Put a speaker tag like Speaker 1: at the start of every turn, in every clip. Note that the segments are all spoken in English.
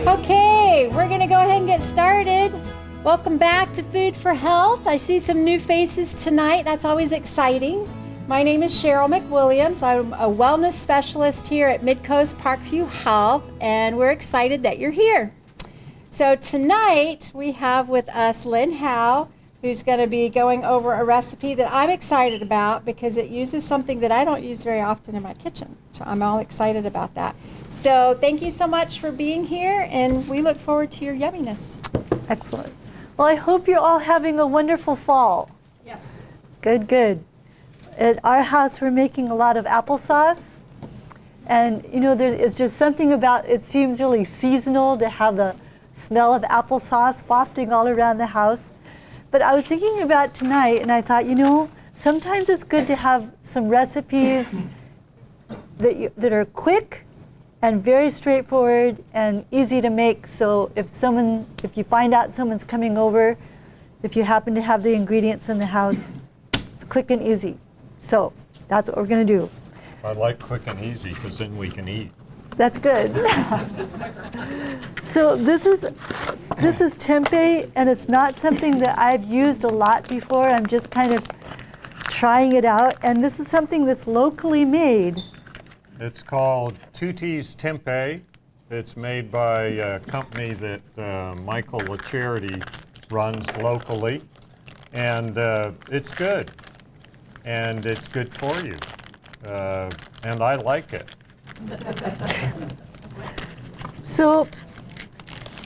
Speaker 1: Okay, we're going to go ahead and get started. Welcome back to Food for Health. I see some new faces tonight. That's always exciting. My name is Sheryl McWilliams. I'm a wellness specialist here at Midcoast Parkview Health, and we're excited that you're here. So tonight we have with us Lyn Howe, who's going to be going over a recipe that I'm excited about because it uses something that I don't use very often in my kitchen. So I'm all excited about that. So thank you so much for being here, and we look forward to your yumminess.
Speaker 2: Excellent. Well, I hope you're all having a wonderful fall.
Speaker 1: Yes.
Speaker 2: Good, good. At our house, we're making a lot of applesauce. And, you know, it's just something about it seems really seasonal to have the smell of applesauce wafting all around the house. But I was thinking about tonight, and I thought, you know, sometimes it's good to have some recipes that are quick and very straightforward and easy to make. So if you find out someone's coming over, if you happen to have the ingredients in the house, it's quick and easy. So that's what we're going to do.
Speaker 3: I like quick and easy because then we can eat.
Speaker 2: That's good. So this is tempeh, and it's not something that I've used a lot before. I'm just kind of trying it out, and this is something that's locally made.
Speaker 3: It's called Tutti's Tempeh. It's made by a company that Michael LaCharity runs locally, and it's good, and it's good for you, and I like it.
Speaker 2: So,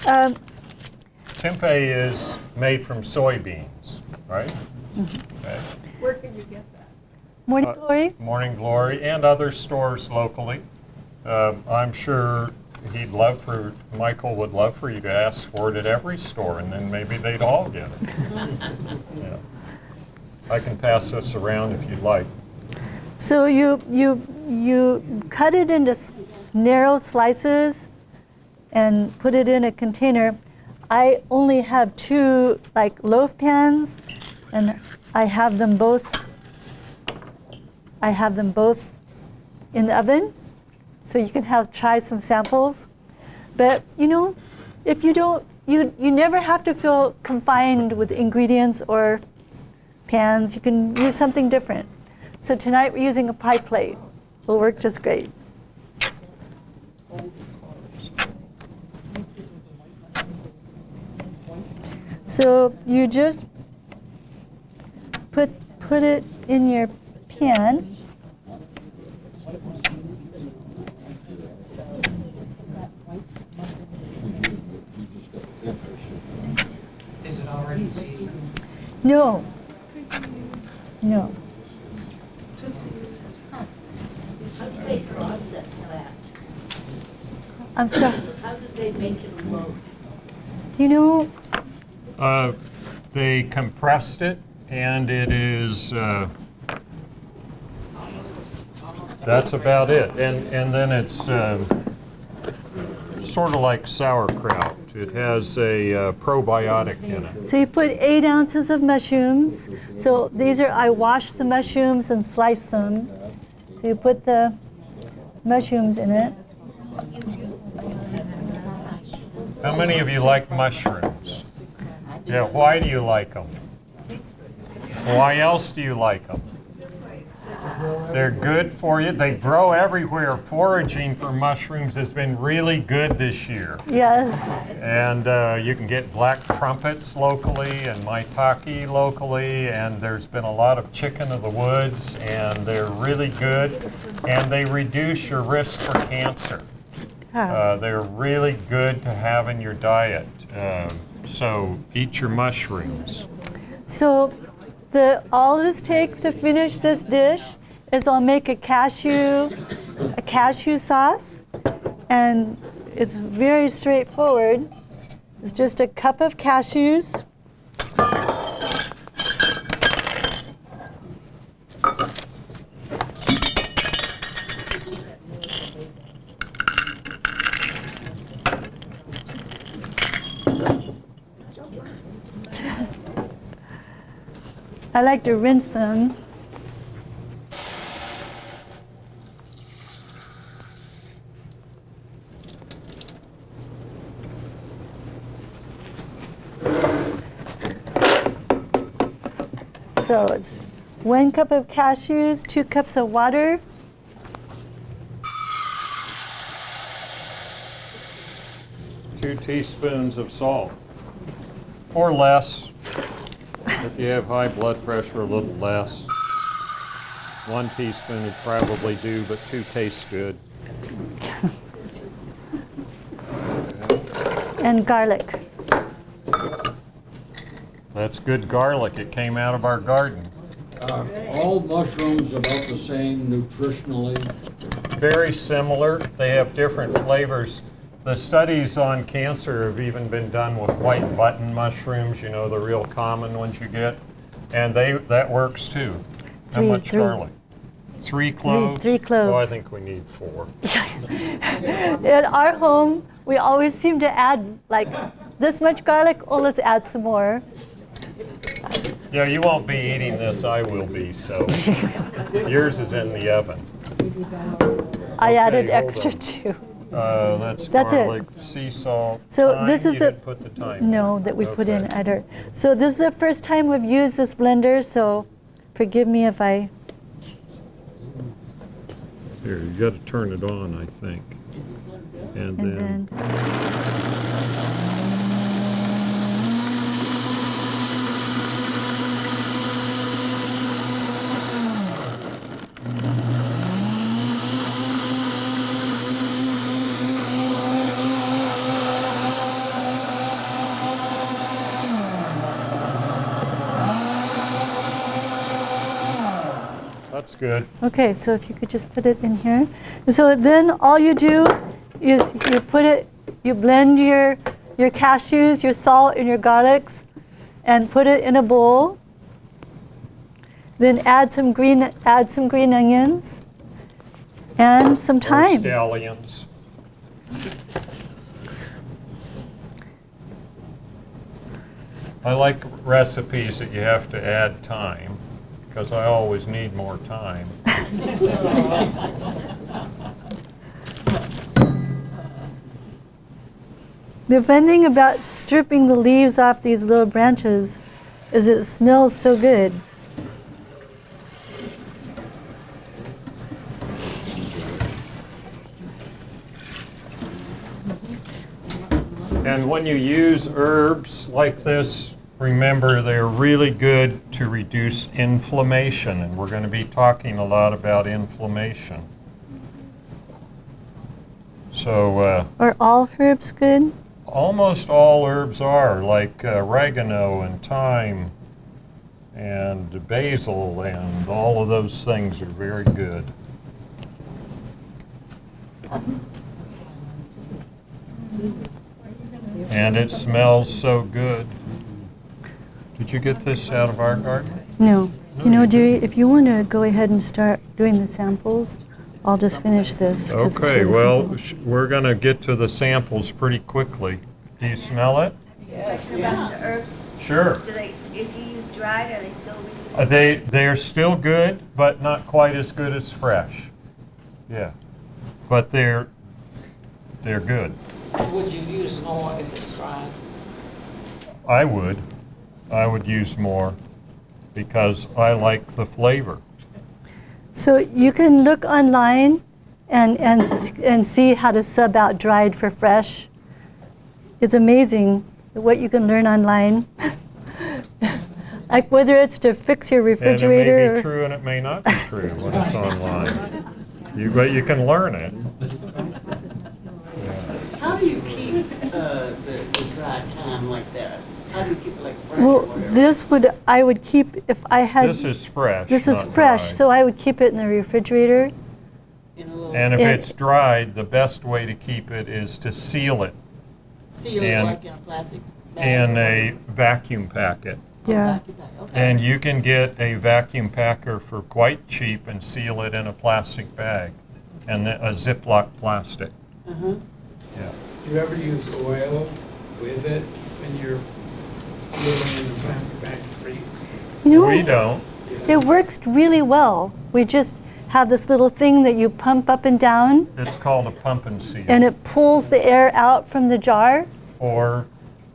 Speaker 3: Tempeh is made from soybeans, right?
Speaker 2: Mm-hmm.
Speaker 3: Okay.
Speaker 1: Where can you get that?
Speaker 2: Morning Glory.
Speaker 3: Morning Glory and other stores locally. I'm sure Michael would love for you to ask for it at every store, and then maybe they'd all get it. Yeah. I can pass this around if you'd like.
Speaker 2: So you cut it into narrow slices and put it in a container. I only have two loaf pans, and I have them both in the oven, so you can try some samples. But you know, if you don't, you never have to feel confined with ingredients or pans. You can use something different. So tonight we're using a pie plate. Will work just great. So you just put it in your pan.
Speaker 4: Is it already seasoned?
Speaker 2: No. No.
Speaker 5: How do they process that?
Speaker 2: I'm sorry.
Speaker 5: How do they make it a loaf?
Speaker 2: You know,
Speaker 3: They compressed it, and it is, that's about it. And then it's sort of like sauerkraut. It has a probiotic in it.
Speaker 2: so you put 8 ounces of mushrooms. So I washed the mushrooms and sliced them. So you put the mushrooms in it.
Speaker 3: How many of you like mushrooms? Yeah, why do you like them? Why else do you like them? They're good for you. They grow everywhere. Foraging for mushrooms has been really good this year.
Speaker 2: Yes.
Speaker 3: And you can get black trumpets locally and maitake locally, and there's been a lot of chicken of the woods, and they're really good, and they reduce your risk for cancer. They're really good to have in your diet. So eat your mushrooms.
Speaker 2: So all this takes to finish this dish is I'll make a cashew sauce, and it's very straightforward. It's just a cup of cashews. I like to rinse them. So it's 1 cup of cashews, 2 cups of water.
Speaker 3: Two teaspoons of salt, or less. If you have high blood pressure, a little less. 1 teaspoon would probably do, but 2 tastes good.
Speaker 2: And garlic.
Speaker 3: That's good garlic. It came out of our garden.
Speaker 6: All mushrooms about the same nutritionally.
Speaker 3: Very similar. They have different flavors. The studies on cancer have even been done with white button mushrooms, you know, the real common ones you get. And that works too. How much garlic? 3 cloves?
Speaker 2: 3 cloves.
Speaker 3: Oh, I think we need 4.
Speaker 2: At our home, we always seem to add like this much garlic. Oh, let's add some more.
Speaker 3: Yeah, you won't be eating this. I will be, so yours is in the oven.
Speaker 2: I added
Speaker 3: hold
Speaker 2: extra
Speaker 3: on.
Speaker 2: too.
Speaker 3: That's
Speaker 2: That's it.
Speaker 3: garlic, sea salt,
Speaker 2: So
Speaker 3: thyme.
Speaker 2: this is
Speaker 3: You
Speaker 2: the
Speaker 3: didn't put the thyme.
Speaker 2: no that we put in
Speaker 3: Okay.
Speaker 2: either. So this is the first time we've used this blender. So forgive me if I.
Speaker 3: Here, you got to turn it on, I think. And
Speaker 2: And
Speaker 3: then
Speaker 2: then
Speaker 3: that's good.
Speaker 2: okay. So if you could just put it in here. And so then all you do is you blend your cashews, your salt, and your garlics, and put it in a bowl. Then add some green onions and some
Speaker 3: Or
Speaker 2: thyme.
Speaker 3: scallions. I like recipes that you have to add thyme, because I always need more time.
Speaker 2: The fun thing about stripping the leaves off these little branches is it smells so good.
Speaker 3: And when you use herbs like this, remember they're really good to reduce inflammation, and we're going to be talking a lot about inflammation. So
Speaker 2: Are all herbs good?
Speaker 3: almost all herbs are, like oregano and thyme and basil, and all of those things are very good. And it smells so good. Did you get this out of our garden?
Speaker 2: No. You know, if you want to go ahead and start doing the samples, I'll just finish this. 'cause it's
Speaker 3: Okay,
Speaker 2: really
Speaker 3: well,
Speaker 2: simple.
Speaker 3: we're going to get to the samples pretty quickly. Do you smell it?
Speaker 7: Question about the herbs,
Speaker 3: Sure.
Speaker 7: do they, if you use dried, are they still releasing?
Speaker 3: They're still good, but not quite as good as fresh. Yeah, but they're good.
Speaker 4: Would you use more if it's dried?
Speaker 3: I would use more because I like the flavor.
Speaker 2: So you can look online and see how to sub out dried for fresh. It's amazing what you can learn online. Like whether it's to fix your
Speaker 3: And it
Speaker 2: refrigerator
Speaker 3: may be
Speaker 2: or
Speaker 3: true and it may not be true when it's online. But you can learn it.
Speaker 8: How do you keep the dry time like that? How do you keep it like fresh or
Speaker 2: well,
Speaker 8: whatever?
Speaker 2: I would keep if I had.
Speaker 3: This is fresh.
Speaker 2: This is
Speaker 3: not
Speaker 2: fresh,
Speaker 3: dried.
Speaker 2: so I would keep it in the refrigerator.
Speaker 8: In a little
Speaker 3: And if
Speaker 2: And-
Speaker 3: it's dried, the best way to keep it is to seal it
Speaker 8: seal it
Speaker 3: and-
Speaker 8: like in a plastic bag?
Speaker 3: in a vacuum packet.
Speaker 2: Yeah.
Speaker 8: Plastic bag, okay.
Speaker 3: And you can get a vacuum packer for quite cheap and seal it in a plastic bag and a Ziploc plastic.
Speaker 8: Uh-huh.
Speaker 3: Yeah.
Speaker 9: Do you ever use oil with it when you're sealing in the plastic bag to freeze?
Speaker 2: You know,
Speaker 3: We don't.
Speaker 2: it works really well. We just have this little thing that you pump up and down,
Speaker 3: It's called a pump and seal.
Speaker 2: and it pulls the air out from the jar.
Speaker 3: Or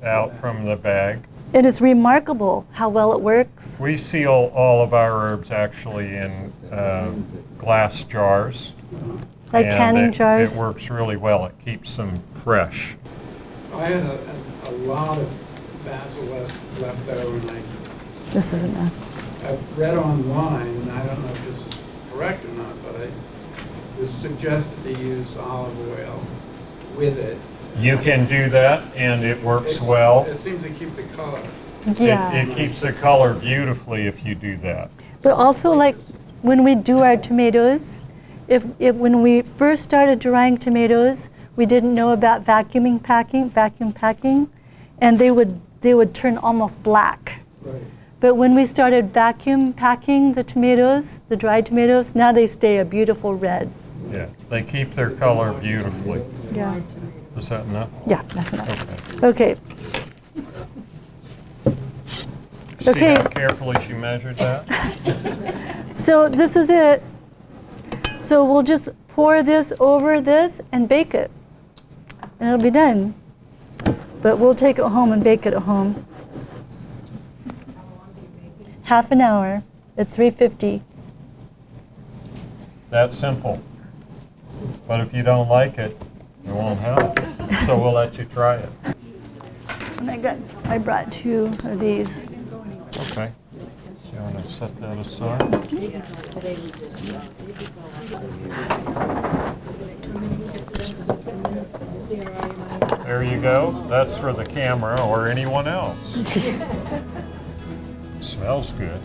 Speaker 3: out from the bag.
Speaker 2: And it's remarkable how well it works.
Speaker 3: We seal all of our herbs actually in glass jars.
Speaker 2: Like
Speaker 3: and
Speaker 2: canning jars.
Speaker 3: It works really well. It keeps them fresh.
Speaker 9: I had a lot of basil left over, and
Speaker 2: This isn't a.
Speaker 9: I read online, and I don't know if this is correct or not, but it was suggested to use olive oil with it.
Speaker 3: You can do that, and it works well.
Speaker 9: It seems to keep the color.
Speaker 2: Yeah.
Speaker 3: It keeps the color beautifully if you do that.
Speaker 2: But also, like when we do our tomatoes, if when we first started drying tomatoes, we didn't know about vacuum packing, and they would turn almost black.
Speaker 9: Right.
Speaker 2: But when we started vacuum packing the tomatoes, the dried tomatoes, now they stay a beautiful red.
Speaker 3: Yeah, they keep their color beautifully.
Speaker 2: Yeah.
Speaker 3: Is that enough?
Speaker 2: Yeah, that's enough.
Speaker 3: Okay.
Speaker 2: Okay.
Speaker 3: See
Speaker 2: Okay.
Speaker 3: how carefully she measured that?
Speaker 2: So this is it. So we'll just pour this over this and bake it. And it'll be done. But we'll take it home and bake it at home. Half an hour at 350.
Speaker 3: That's simple. But if you don't like it, it won't help. So we'll let you try it.
Speaker 2: And I brought 2 of these.
Speaker 3: Okay. So you want to set that aside? There you go. That's for the camera or anyone else. Smells good.